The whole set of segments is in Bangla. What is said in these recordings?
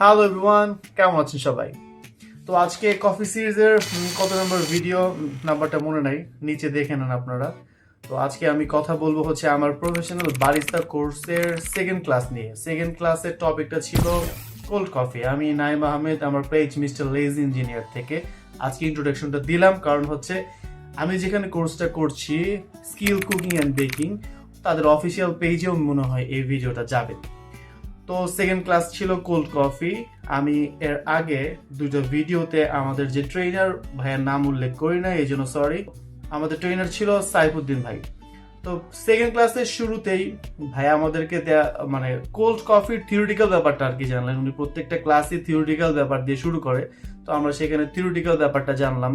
হ্যালো এভরিওয়ান, কেমন আছেন সবাই? তো আজকে কফি সিরিজের কত নম্বর ভিডিও নাম্বারটা মনে নাই, নিচে দেখে নেন আপনারা। তো আজকে আমি কথা বলবো হচ্ছে আমার প্রফেশনাল বারিস্তা কোর্সের সেকেন্ড ক্লাস নিয়ে। সেকেন্ড ক্লাসের টপিকটা ছিল কোল্ড কফি। আমি নাইম আহমেদ, আমার পেজ মিস্টার লেজি ইঞ্জিনিয়ার থেকে আজকে ইন্ট্রোডাকশনটা দিলাম, কারণ হচ্ছে আমি যেখানে কোর্সটা করছি স্কিল কুকিং অ্যান্ড বেকিং, তাদের অফিসিয়াল পেজেও মনে হয় এই ভিডিওটা যাবে। তো সেকেন্ড ক্লাস ছিল কোল্ড কফি। আমি এর আগে দুটো ভিডিওতে আমাদের যে ট্রেনার ভাইয়ের নাম উল্লেখ করি না, এই জন্য সরি। আমাদের ট্রেনার ছিল সাইফুদ্দিন ভাই। তো সেকেন্ড ক্লাসের শুরুতেই ভাই আমাদেরকে মানে কোল্ড কফির থিওরিটিক্যাল ব্যাপারটা আর কি জানলেন। উনি প্রত্যেকটা ক্লাসই থিওরিটিক্যাল ব্যাপার দিয়ে শুরু করে, তো আমরা সেখানে থিওরিটিক্যাল ব্যাপারটা জানলাম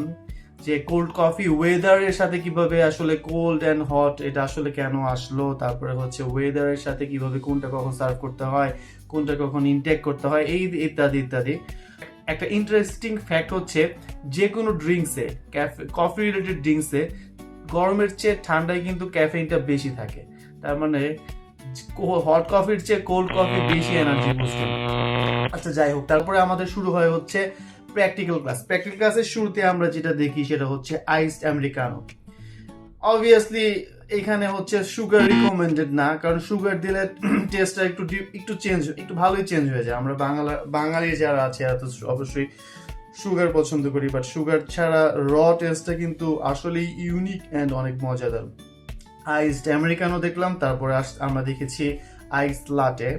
যে কোল্ড কফি ওয়েদারের সাথে কিভাবে আসলে কোল্ড অ্যান্ড হট এটা আসলে কেন আসলো, তারপরে হচ্ছে ওয়েদারের সাথে কিভাবে কোনটা কখন সার্ভ করতে হয়, কোনটা কখন ইনটেক করতে হয়, এই ইত্যাদি ইত্যাদি। একটা ইন্টারেস্টিং ফ্যাক্ট হচ্ছে যে কোনো ড্রিঙ্কসে, কফি রিলেটেড ড্রিঙ্কসে গরমের চেয়ে ঠান্ডায় কিন্তু ক্যাফেইনটা বেশি থাকে। তার মানে হট কফির চেয়ে কোল্ড কফি বেশি এনার্জি বুস্টিং। আচ্ছা যাই হোক, তারপরে আমাদের শুরু হয় হচ্ছে প্র্যাকটিক্যাল ক্লাস। প্র্যাকটিক্যাল ক্লাসের শুরুতে আমরা যেটা দেখি সেটা হচ্ছে আইসড আমেরিকানো। অবভিয়াসলি এখানে হচ্ছে সুগার রিকমেন্ডেড না, কারণ সুগার দিলে টেস্টটা একটু চেঞ্জ, একটু ভালোই চেঞ্জ হয়ে যায়। আমরা বাঙালি যারা আছে এরা তো অবশ্যই সুগার পছন্দ করি, বাট সুগার ছাড়া র টেস্টটা কিন্তু আসলেই ইউনিক অ্যান্ড অনেক মজাদার। আইসড আমেরিকানো দেখলাম, তারপরে আমরা দেখেছি iced latte,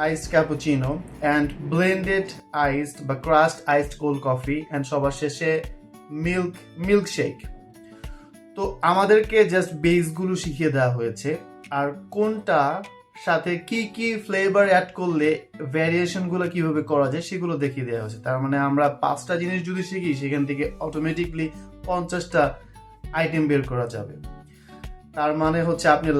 iced cappuccino and blended iced বা crust iced cold coffee and সবার শেষে মিল্ক শেক। তো আমাদেরকে জাস্ট বেসগুলো শিখিয়ে দেওয়া হয়েছে, আর কোনটা সাথে কি কি ফ্লেভার অ্যাড করলে ভ্যারিয়েশনগুলো কিভাবে করা যায় সেগুলো দেখিয়ে দেওয়া হয়েছে। তার মানে আমরা 5টা জিনিস যদি শিখি সেখান থেকে অটোমেটিকলি 50টা আইটেম বের করা যাবে। তার মানে হচ্ছে আপনি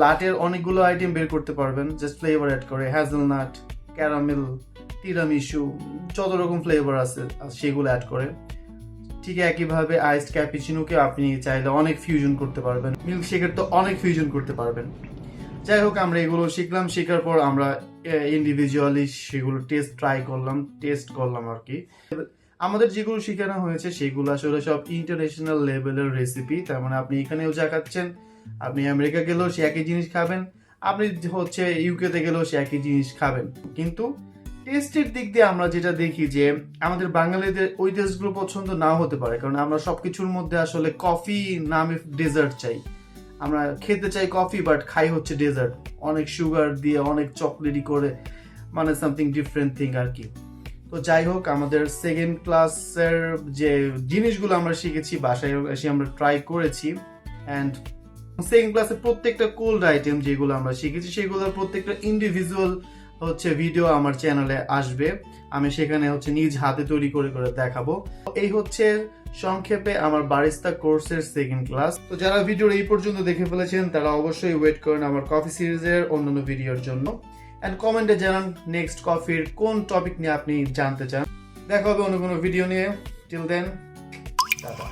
লাটের অনেকগুলো আইটেম বের করতে পারবেন জাস্ট ফ্লেভার অ্যাড করে, হ্যাজেলনাট, ক্যারামেল, তিরামিসু, যত রকম ফ্লেভার আছে সেগুলো অ্যাড করে। ঠিক একইভাবে আইসড ক্যাপুচিনোকে আপনি চাইলে অনেক ফিউশন করতে পারবেন, মিল্কশেকের তো অনেক ফিউশন করতে পারবেন। যাই হোক, আমরা এগুলো শিখলাম, শেখার পর আমরা ইন্ডিভিজুয়ালি সেগুলো টেস্ট করলাম আর কি। আমাদের যেগুলো শেখানো হয়েছে সেগুলো আসলে সব ইন্টারন্যাশনাল লেভেলের রেসিপি। তার মানে আপনি এখানেও যা খাচ্ছেন, আপনি আমেরিকা গেলেও সে একই জিনিস খাবেন, আপনি হচ্ছে ইউকেতে গেলেও সে একই জিনিস খাবেন। কিন্তু টেস্টের দিক দিয়ে আমরা যেটা দেখি যে আমাদের বাঙালিদের ওই টেস্টগুলো পছন্দ নাও হতে পারে, কারণ আমরা সবকিছুর মধ্যে আসলে কফি নামে ডেজার্ট চাই। আমরা খেতে চাই কফি বাট খাই হচ্ছে ডেজার্ট, অনেক সুগার দিয়ে অনেক চকলেটি করে, মানে সামথিং ডিফারেন্ট থিং আর কি। তো যাই হোক, আমাদের সেকেন্ড ক্লাসের যে জিনিসগুলো আমরা শিখেছি বাসায় এসে আমরা ট্রাই করেছি। অ্যান্ড সেকেন্ড ক্লাসে প্রত্যেকটা কোল্ড আইটেম যেগুলো আমরা শিখেছি সেগুলোর প্রত্যেকটা ইন্ডিভিজুয়াল হচ্ছে ভিডিও আমার চ্যানেলে আসবে, আমি সেখানে হচ্ছে নিজ হাতে তৈরি করে করে দেখাবো। এই হচ্ছে সংক্ষেপে আমার বারিস্তা কোর্সের সেকেন্ড ক্লাস। তো যারা ভিডিওর এই পর্যন্ত দেখে ফেলেছেন তারা অবশ্যই ওয়েট করেন আমার কফি সিরিজের অন্যান্য ভিডিওর জন্য, এন্ড কমেন্টে জানান নেক্সট কফির কোন টপিক নিয়ে আপনি জানতে চান। দেখা হবে অন্য কোনো ভিডিও নিয়ে। Till then, tata.